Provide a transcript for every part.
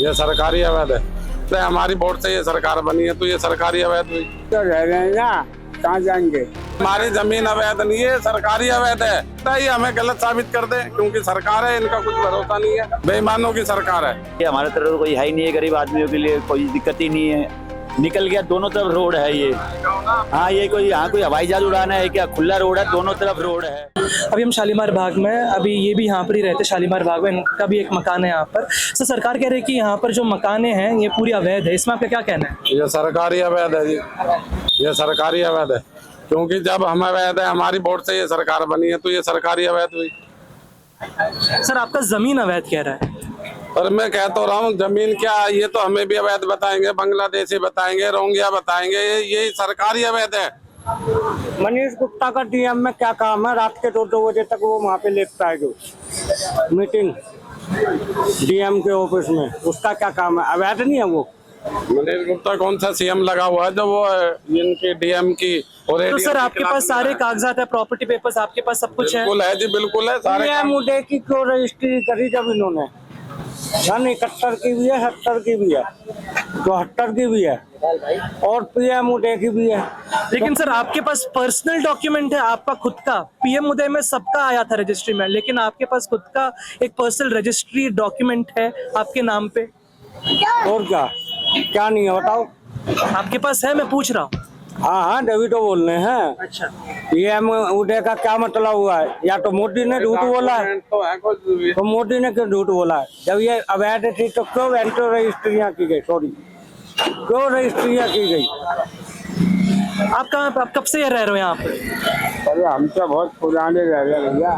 ये सरकारी अवैध है। तो हमारी वोट से ये सरकार बनी है तो ये सरकारी अवैध हुई। तो रह रहे हैं ना, कहाँ जाएंगे। हमारी जमीन अवैध नहीं है, सरकारी अवैध है। तो ये हमें गलत साबित कर दे, क्योंकि सरकार है, इनका कुछ भरोसा नहीं है, बेईमानों की सरकार है। ये हमारे तरफ कोई है ही नहीं है, गरीब आदमियों के लिए कोई दिक्कत ही नहीं है। निकल गया, दोनों तरफ रोड है ये। हाँ, ये कोई यहाँ कोई हवाई जहाज उड़ाना है क्या? खुला रोड है, दोनों तरफ रोड है। अभी हम शालीमार बाग में, अभी ये भी यहाँ पर ही रहते शालीमार बाग में, इनका भी एक मकान है यहाँ पर। सर, सरकार कह रही है कि यहाँ पर जो मकाने हैं ये पूरी अवैध है, इसमें आपका क्या कहना है? ये सरकारी अवैध है जी, ये सरकारी अवैध है, क्योंकि जब हम अवैध है, हमारी वोट से ये सरकार बनी है तो ये सरकारी अवैध हुई। सर, आपका जमीन अवैध कह रहा है। पर मैं कह तो रहा हूँ, जमीन क्या, ये तो हमें भी अवैध बताएंगे, बांग्लादेशी बताएंगे, रोहिंग्या बताएंगे, ये सरकारी अवैध है। मनीष गुप्ता का डीएम में क्या काम है? रात के 2 बजे तक वो वहाँ पे लेटता है जो मीटिंग डीएम के ऑफिस में, उसका क्या काम है? अवैध नहीं है वो? मनीष गुप्ता कौन सा सीएम लगा हुआ है जो वो इनकी डीएम की और तो सर, आपके पास सारे कागजात है, प्रॉपर्टी पेपर्स आपके पास सब कुछ है? बिल्कुल है जी, बिल्कुल है सारे। पीएम उदय की क्यों रजिस्ट्री करी जब इन्होंने? सन 71 की भी है, 70 की भी है, 72 की भी है और पीएम उदय की भी है। लेकिन सर, आपके पास पर्सनल डॉक्यूमेंट है आपका खुद का। पीएम उदय में सबका आया था रजिस्ट्री में, लेकिन आपके पास खुद का एक पर्सनल रजिस्ट्री डॉक्यूमेंट है आपके नाम पे। और क्या क्या नहीं है बताओ? आपके पास है, मैं पूछ रहा हूँ। हाँ हाँ, तभी तो बोल रहे हैं। अच्छा, पीएम उदय का क्या मतलब हुआ है? या तो मोदी ने झूठ बोला है, तो है कुछ भी। तो मोदी ने क्यों झूठ बोला है? जब ये अवैध थी तो क्यों एंट्रो रजिस्ट्रियाँ की गई? सॉरी, क्यों रजिस्ट्रियाँ की गई? आप कहाँ, आप कब से रह रहे हो यहाँ पर? अरे हम तो बहुत पुराने रह रहे हैं भैया।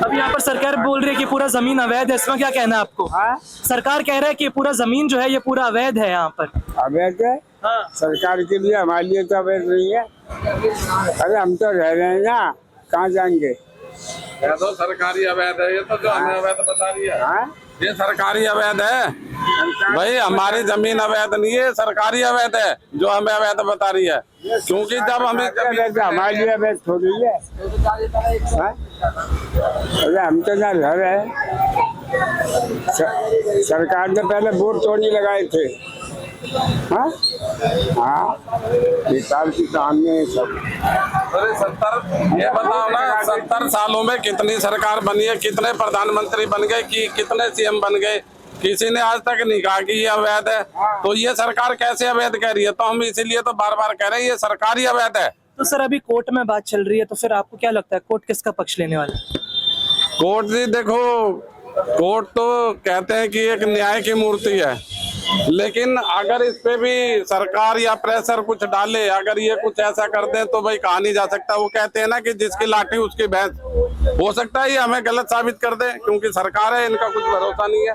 अब यहाँ पर सरकार बोल रही है कि पूरा जमीन अवैध है, इसमें क्या कहना है आपको? हाँ, सरकार कह रहा है कि पूरा जमीन जो है ये पूरा अवैध है यहाँ पर। अवैध है? हाँ। सरकार के लिए, हमारे लिए तो अवैध नहीं है। अरे हम तो रह रहे हैं ना, कहाँ जाएंगे। ये तो सरकारी अवैध है, ये तो जो हमें अवैध बता रही है। हाँ, ये सरकारी अवैध है भाई, हमारी जमीन अवैध नहीं है, सरकारी अवैध है जो हमें अवैध बता रही है, क्योंकि जब हमें हमारे लिए अवैध थोड़ी है। हाँ? अरे हम तो ना घर है, सरकार ने पहले वोट थोड़ी लगाए थे। हाँ हाँ, बेकार की कहानी है सब। अरे 70, ये बताओ ना, 70 सालों में कितनी सरकार बनी है, कितने प्रधानमंत्री बन गए, कि कितने सीएम बन गए, किसी ने आज तक नहीं कहा कि ये अवैध है। तो ये सरकार कैसे अवैध कह रही है? तो हम इसीलिए तो बार बार कह रहे हैं ये सरकारी अवैध है। तो सर, अभी कोर्ट में बात चल रही है, तो फिर आपको क्या लगता है कोर्ट किसका पक्ष लेने वाला है? कोर्ट जी देखो, कोर्ट तो कहते हैं कि एक न्याय की मूर्ति है, लेकिन अगर इस पे भी सरकार या प्रेशर कुछ डाले, अगर ये कुछ ऐसा कर दे तो भाई कहा नहीं जा सकता। वो कहते हैं ना कि जिसकी लाठी उसकी भैंस। हो सकता है ये हमें गलत साबित कर दे, क्योंकि सरकार है, इनका कुछ भरोसा नहीं है,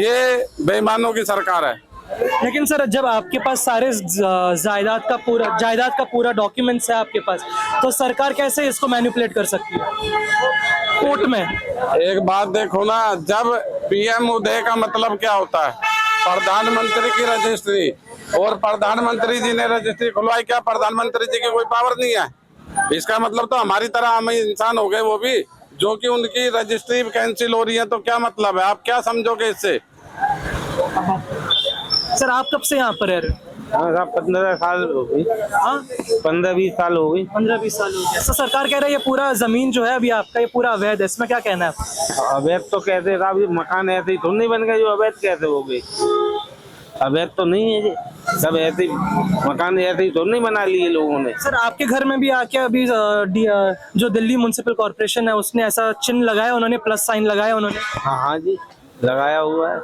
ये बेईमानों की सरकार है। लेकिन सर, जब आपके पास सारे जायदाद का पूरा डॉक्यूमेंट्स है आपके पास, तो सरकार कैसे इसको मैनिपुलेट कर सकती है कोर्ट में? एक बात देखो ना, जब पीएम उदय का मतलब क्या होता है? प्रधानमंत्री की रजिस्ट्री, और प्रधानमंत्री जी ने रजिस्ट्री खुलवाई, क्या प्रधानमंत्री जी की कोई पावर नहीं है? इसका मतलब तो हमारी तरह हम इंसान हो गए वो भी, जो कि उनकी रजिस्ट्री कैंसिल हो रही है, तो क्या मतलब है? आप क्या समझोगे इससे? सर, आप कब से यहाँ पर रह रहे हो? हाँ, 15 साल हो गई। हाँ, 15-20 साल हो गई। 15-20 साल हो गया। सर, सरकार कह रही है ये पूरा जमीन जो है अभी आपका, ये पूरा अवैध है, इसमें क्या कहना है आपका? अवैध तो कहते था, अभी मकान ऐसे ही तो नहीं बन गए जो अवैध कैसे हो गए? अवैध तो नहीं है जी, सब ऐसे मकान ऐसे ही तो नहीं बना लिए लोगों ने। सर, आपके घर में भी आके अभी जो दिल्ली म्युनिसिपल कॉर्पोरेशन है उसने ऐसा चिन्ह लगाया, उन्होंने प्लस साइन लगाया उन्होंने। हाँ हाँ जी, लगाया हुआ है।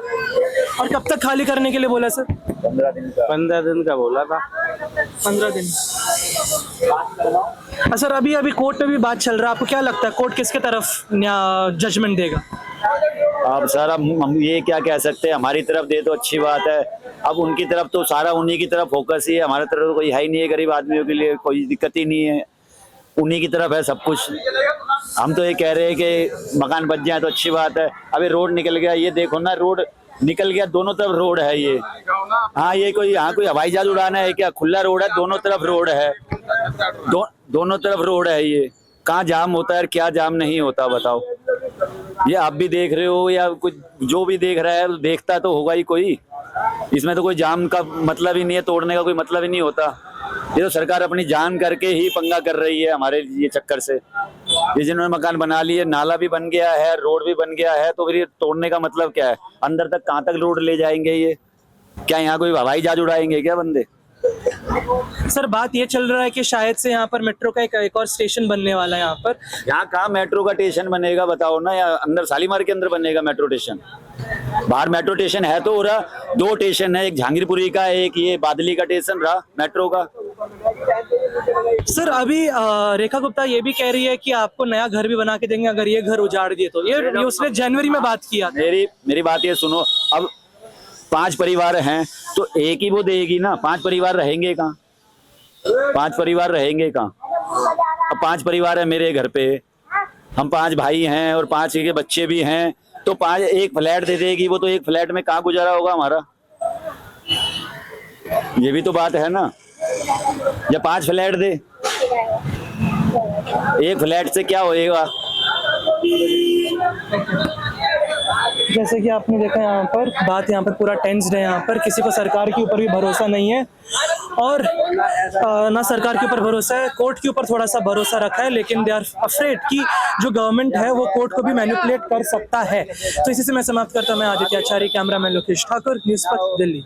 और कब तक खाली करने के लिए बोला सर? 15 दिन का बोला था। 15 दिन। सर, अभी कोर्ट में भी बात चल रहा है, आपको क्या लगता है कोर्ट किसके तरफ जजमेंट देगा? अब सर, हम ये क्या कह सकते हैं, हमारी तरफ दे तो अच्छी बात है, अब उनकी तरफ तो सारा उन्हीं की तरफ फोकस ही है, हमारे तरफ तो कोई है ही नहीं है, गरीब आदमियों के लिए कोई दिक्कत ही नहीं है, उन्हीं की तरफ है सब कुछ। हम तो ये कह रहे हैं कि मकान बच जाए तो अच्छी बात है। अभी रोड निकल गया, ये देखो ना, रोड निकल गया, दोनों तरफ रोड है ये। हाँ, ये कोई यहाँ कोई हवाई जहाज उड़ाना है क्या? खुला रोड है, दोनों तरफ रोड है, दोनों तरफ रोड है ये। कहाँ जाम होता है, क्या जाम नहीं होता, बताओ। ये आप भी देख रहे हो या कुछ जो भी देख रहा है देखता तो होगा ही कोई। इसमें तो कोई जाम का मतलब ही नहीं है, तोड़ने का कोई मतलब ही नहीं होता। ये तो सरकार अपनी जान करके ही पंगा कर रही है हमारे ये चक्कर से। ये जिन्होंने मकान बना लिए, नाला भी बन गया है, रोड भी बन गया है, तो फिर ये तोड़ने का मतलब क्या है? अंदर तक कहाँ तक रोड ले जाएंगे ये? क्या यहाँ कोई हवाई जहाज उड़ाएंगे क्या बंदे? सर बात ये चल रहा है कि शायद से यहाँ पर मेट्रो का एक और स्टेशन बनने वाला है यहाँ पर। यहाँ कहाँ मेट्रो का स्टेशन बनेगा बताओ ना? या अंदर शालीमार के अंदर बनेगा मेट्रो स्टेशन? बाहर मेट्रो स्टेशन है तो हो रहा, 2 स्टेशन है, एक जहांगीरपुरी का, एक ये बादली का स्टेशन रहा मेट्रो का। सर अभी रेखा गुप्ता ये भी कह रही है कि आपको नया घर भी बना के देंगे अगर ये घर उजाड़ दिए तो। ये उसने जनवरी में बात किया। मेरी बात ये सुनो, अब 5 परिवार हैं तो एक ही वो देगी ना, 5 परिवार रहेंगे कहाँ? 5 परिवार रहेंगे कहाँ? अब 5 परिवार है मेरे घर पे, हम 5 भाई हैं और 5 के बच्चे भी हैं, तो 5 एक फ्लैट दे देगी वो, तो एक फ्लैट में कहाँ गुजारा होगा हमारा? ये भी तो बात है ना। या 5 फ्लैट दे, एक फ्लैट से क्या होएगा? जैसे कि आपने देखा यहाँ पर बात यहाँ पर पूरा टेंस्ड है। यहाँ पर किसी को सरकार के ऊपर भी भरोसा नहीं है और ना सरकार के ऊपर भरोसा है, कोर्ट के ऊपर थोड़ा सा भरोसा रखा है, लेकिन दे आर अफ्रेड कि जो गवर्नमेंट है वो कोर्ट को भी मैनिपुलेट कर सकता है। तो इसी से मैं समाप्त करता हूँ। मैं आदित्य आचार्य, कैमरामैन लोकेश ठाकुर, न्यूज़ 5 दिल्ली।